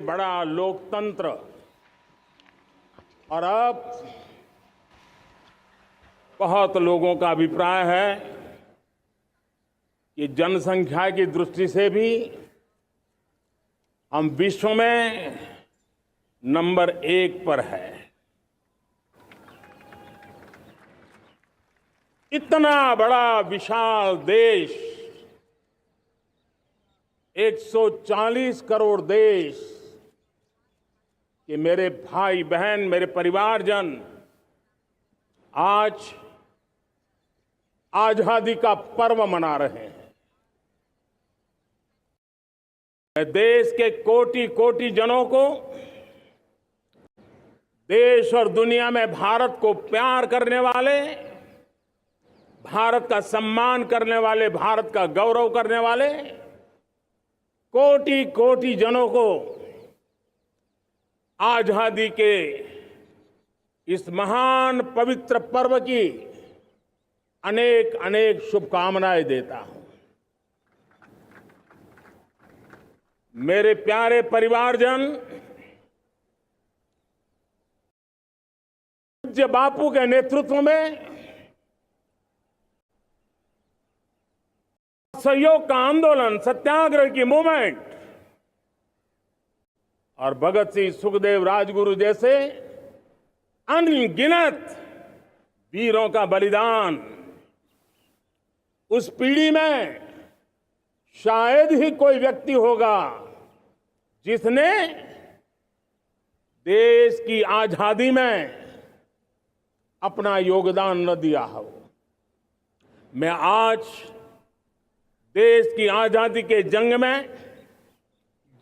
बड़ा लोकतंत्र और अब बहुत लोगों का अभिप्राय है कि जनसंख्या की दृष्टि से भी हम विश्व में नंबर 1 पर है। इतना बड़ा विशाल देश, 140 करोड़ देश कि मेरे भाई बहन, मेरे परिवारजन आज आजादी का पर्व मना रहे हैं। मैं देश के कोटि कोटि जनों को, देश और दुनिया में भारत को प्यार करने वाले, भारत का सम्मान करने वाले, भारत का गौरव करने वाले कोटि कोटि जनों को आजादी के इस महान पवित्र पर्व की अनेक अनेक शुभकामनाएं देता हूं। मेरे प्यारे परिवारजन, पूज्य बापू के नेतृत्व में सहयोग का आंदोलन, सत्याग्रह की मूवमेंट और भगत सिंह, सुखदेव, राजगुरु जैसे अनगिनत वीरों का बलिदान, उस पीढ़ी में शायद ही कोई व्यक्ति होगा जिसने देश की आजादी में अपना योगदान न दिया हो। मैं आज देश की आजादी के जंग में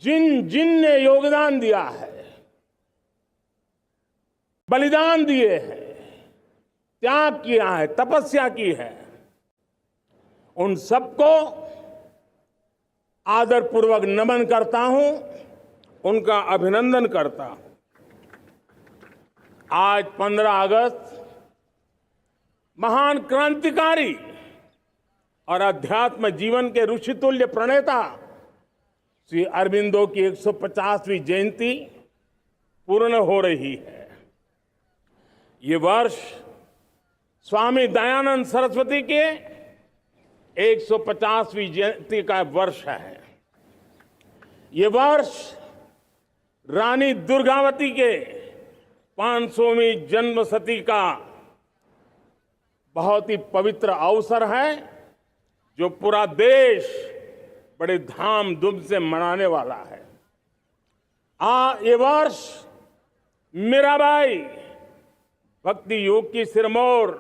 जिन जिन ने योगदान दिया है, बलिदान दिए हैं, त्याग किया है, तपस्या की है, उन सबको आदरपूर्वक नमन करता हूं, उनका अभिनंदन करता हूं। आज 15 अगस्त महान क्रांतिकारी और अध्यात्म जीवन के ऋषितुल्य प्रणेता श्री अरबिंदो की 150वीं जयंती पूर्ण हो रही है। ये वर्ष स्वामी दयानंद सरस्वती के 150वीं जयंती का वर्ष है। ये वर्ष रानी दुर्गावती के 500वीं जन्मशती का बहुत ही पवित्र अवसर है, जो पूरा देश बड़े धामधूम से मनाने वाला है। ये वर्ष मीराबाई, भक्ति योग की सिरमौर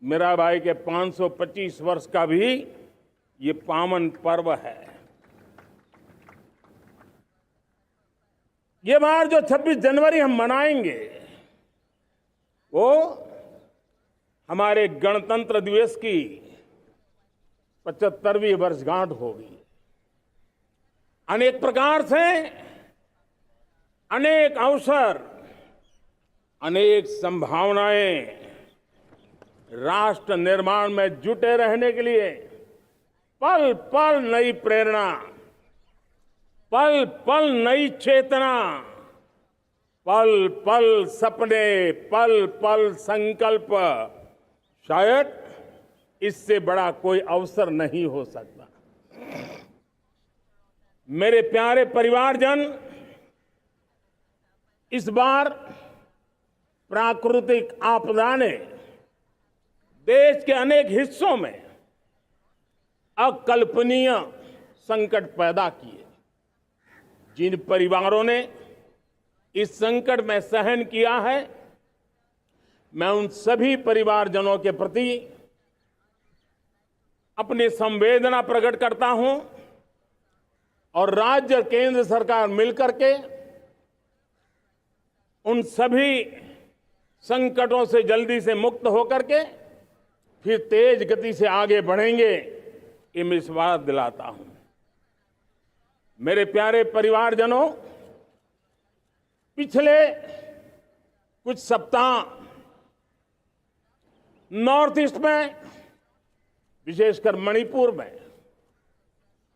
मीराबाई के 525 वर्ष का भी ये पावन पर्व है। ये बार जो 26 जनवरी हम मनाएंगे वो हमारे गणतंत्र दिवस की 75वीं वर्षगांठ होगी। अनेक प्रकार से अनेक अवसर, अनेक संभावनाएं राष्ट्र निर्माण में जुटे रहने के लिए पल पल नई प्रेरणा, पल पल नई चेतना, पल पल सपने, पल पल संकल्प, शायद इससे बड़ा कोई अवसर नहीं हो सकता। मेरे प्यारे परिवारजन, इस बार प्राकृतिक आपदा ने देश के अनेक हिस्सों में अकल्पनीय संकट पैदा किए। जिन परिवारों ने इस संकट में सहन किया है, मैं उन सभी परिवारजनों के प्रति अपनी संवेदना प्रकट करता हूं और राज्य और केंद्र सरकार मिलकर के उन सभी संकटों से जल्दी से मुक्त होकर के फिर तेज गति से आगे बढ़ेंगे, ये मैं विश्वास दिलाता हूं। मेरे प्यारे परिवारजनों, पिछले कुछ सप्ताह नॉर्थ ईस्ट में, विशेषकर मणिपुर में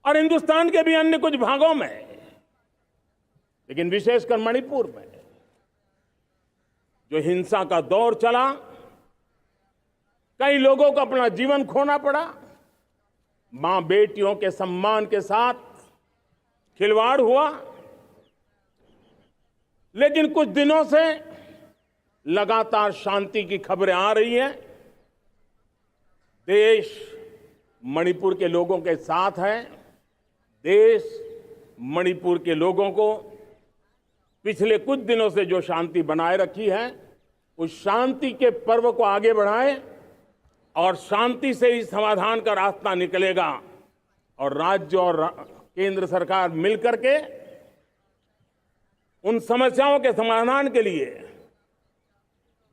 और हिंदुस्तान के भी अन्य कुछ भागों में लेकिन विशेषकर मणिपुर में जो हिंसा का दौर चला, कई लोगों को अपना जीवन खोना पड़ा, मां बेटियों के सम्मान के साथ खिलवाड़ हुआ। लेकिन कुछ दिनों से लगातार शांति की खबरें आ रही हैं। देश मणिपुर के लोगों के साथ है। देश मणिपुर के लोगों को पिछले कुछ दिनों से जो शांति बनाए रखी है, उस शांति के पर्व को आगे बढ़ाए और शांति से ही समाधान का रास्ता निकलेगा। और राज्य और केंद्र सरकार मिलकर के उन समस्याओं के समाधान के लिए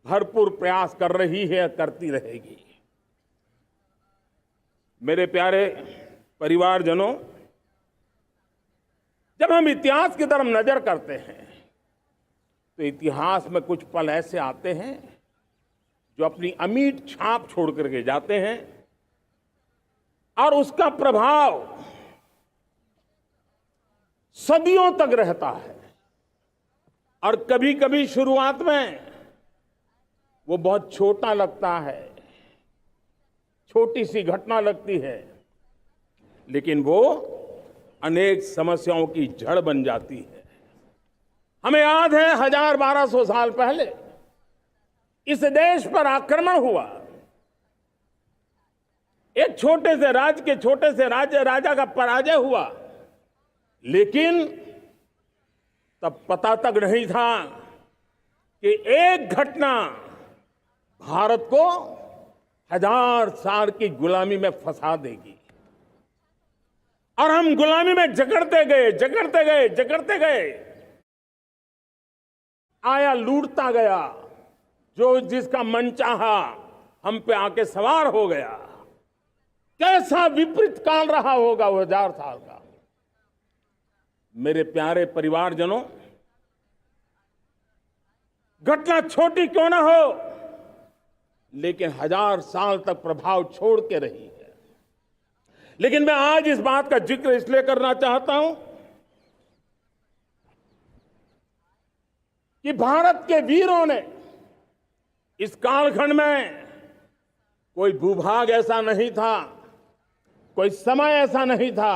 भरपूर प्रयास कर रही है, करती रहेगी। मेरे प्यारे परिवारजनों, जब हम इतिहास की तरफ नजर करते हैं तो इतिहास में कुछ पल ऐसे आते हैं जो अपनी अमिट छाप छोड़ करके जाते हैं और उसका प्रभाव सदियों तक रहता है। और कभी कभी शुरुआत में वो बहुत छोटा लगता है, छोटी सी घटना लगती है, लेकिन वो अनेक समस्याओं की जड़ बन जाती है। हमें याद है 1000-1200 साल पहले इस देश पर आक्रमण हुआ। एक छोटे से राज्य के छोटे से राजा का पराजय हुआ, लेकिन तब पता तक नहीं था कि एक घटना भारत को 1000 साल की गुलामी में फंसा देगी। और हम गुलामी में जकड़ते गए, आया लूटता गया, जो जिसका मन चाहा हम पे आके सवार हो गया। कैसा विपरीत काल रहा होगा वो 1000 साल का। मेरे प्यारे परिवारजनों, घटना छोटी क्यों ना हो, लेकिन 1000 साल तक प्रभाव छोड़ के रही है। लेकिन मैं आज इस बात का जिक्र इसलिए करना चाहता हूं कि भारत के वीरों ने इस कालखंड में कोई भूभाग ऐसा नहीं था, कोई समय ऐसा नहीं था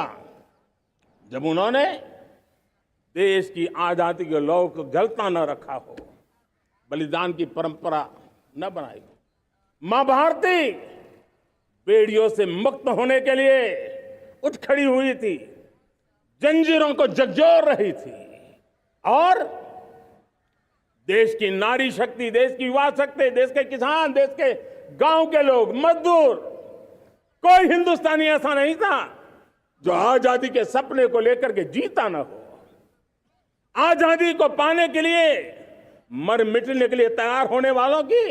जब उन्होंने देश की आजादी के लौ को जलता न रखा हो, बलिदान की परंपरा न बनाई हो। मां भारती बेड़ियों से मुक्त होने के लिए उठ खड़ी हुई थी, जंजीरों को झकझोर रही थी। और देश की नारी शक्ति, देश की युवा शक्ति, देश के किसान, देश के गांव के लोग, मजदूर, कोई हिंदुस्तानी ऐसा नहीं था जो आजादी के सपने को लेकर के जीता न हो। आजादी को पाने के लिए मर मिटने के लिए तैयार होने वालों की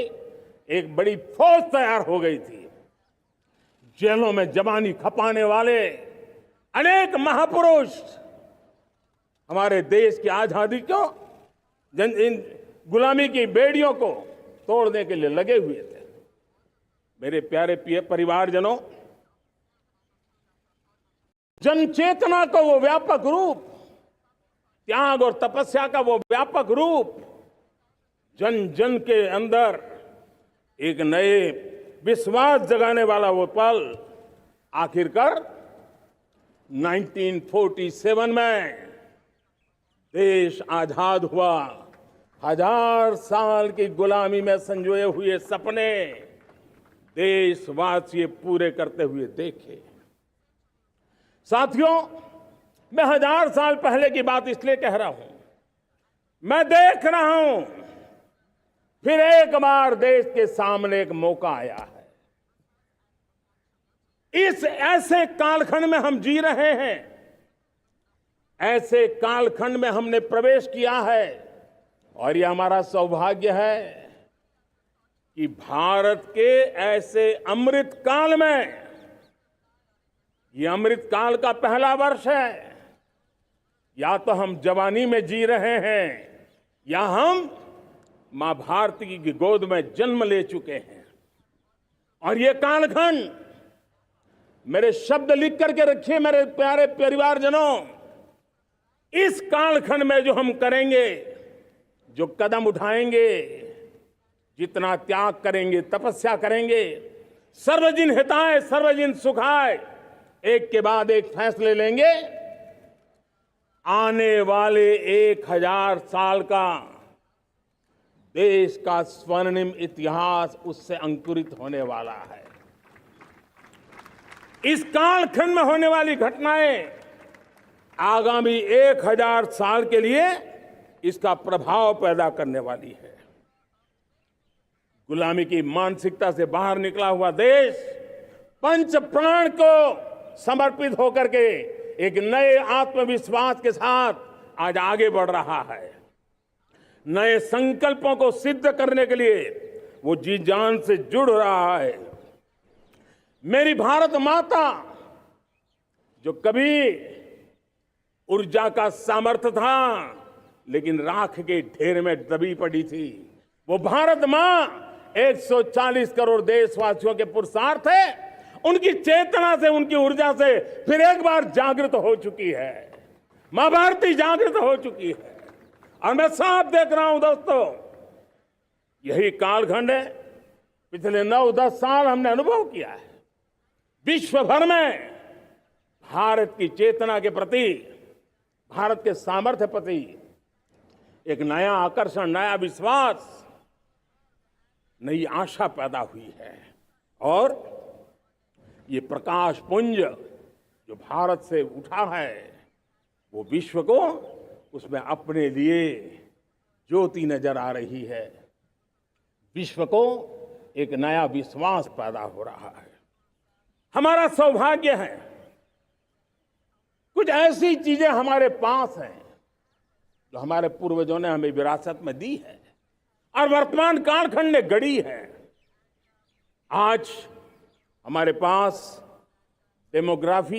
एक बड़ी फौज तैयार हो गई थी। जेलों में जवानी खपाने वाले अनेक महापुरुष हमारे देश की आजादी को, इन गुलामी की बेड़ियों को तोड़ने के लिए लगे हुए थे। मेरे प्यारे परिवारजनों, जन चेतना का वो व्यापक रूप, त्याग और तपस्या का वो व्यापक रूप, जन जन के अंदर एक नए विश्वास जगाने वाला वो पल आखिरकार 1947 में देश आजाद हुआ। 1000 साल की गुलामी में संजोए हुए सपने देशवासी पूरे करते हुए देखे। साथियों, मैं 1000 साल पहले की बात इसलिए कह रहा हूं, मैं देख रहा हूं फिर एक बार देश के सामने एक मौका आया है। इस ऐसे कालखंड में हम जी रहे हैं, ऐसे कालखंड में हमने प्रवेश किया है और यह हमारा सौभाग्य है कि भारत के ऐसे अमृत काल में, यह अमृत काल का पहला वर्ष है। या तो हम जवानी में जी रहे हैं या हम मां भारती की गोद में जन्म ले चुके हैं। और ये कालखंड, मेरे शब्द लिख करके रखिए मेरे प्यारे परिवारजनों, इस कालखंड में जो हम करेंगे, जो कदम उठाएंगे, जितना त्याग करेंगे, तपस्या करेंगे, सर्वजन हिताय सर्वजन सुखाय, एक के बाद एक फैसले लेंगे, आने वाले 1000 साल का देश का स्वर्णिम इतिहास उससे अंकुरित होने वाला है। इस कालखंड में होने वाली घटनाएं आगामी 1000 साल के लिए इसका प्रभाव पैदा करने वाली है। गुलामी की मानसिकता से बाहर निकला हुआ देश पंच प्राण को समर्पित होकर के एक नए आत्मविश्वास के साथ आज आगे बढ़ रहा है। नए संकल्पों को सिद्ध करने के लिए वो जी जान से जुड़ रहा है। मेरी भारत माता जो कभी ऊर्जा का सामर्थ्य था लेकिन राख के ढेर में दबी पड़ी थी, वो भारत मां 140 करोड़ देशवासियों के पुरुषार्थ है, उनकी चेतना से, उनकी ऊर्जा से फिर एक बार जागृत हो चुकी है। मां भारती जागृत हो चुकी है और मैं साफ देख रहा हूं दोस्तों, यही कालखंड है। पिछले 9-10 साल हमने अनुभव किया है, विश्व भर में भारत की चेतना के प्रति, भारत के सामर्थ्य प्रति एक नया आकर्षण, नया विश्वास, नई आशा पैदा हुई है। और ये प्रकाश पुंज जो भारत से उठा है वो विश्व को उसमें अपने लिए ज्योति नजर आ रही है। विश्व को एक नया विश्वास पैदा हो रहा है। हमारा सौभाग्य है, कुछ ऐसी चीजें हमारे पास हैं जो हमारे पूर्वजों ने हमें विरासत में दी है और वर्तमान कालखंड ने गढ़ी है। आज हमारे पास डेमोग्राफी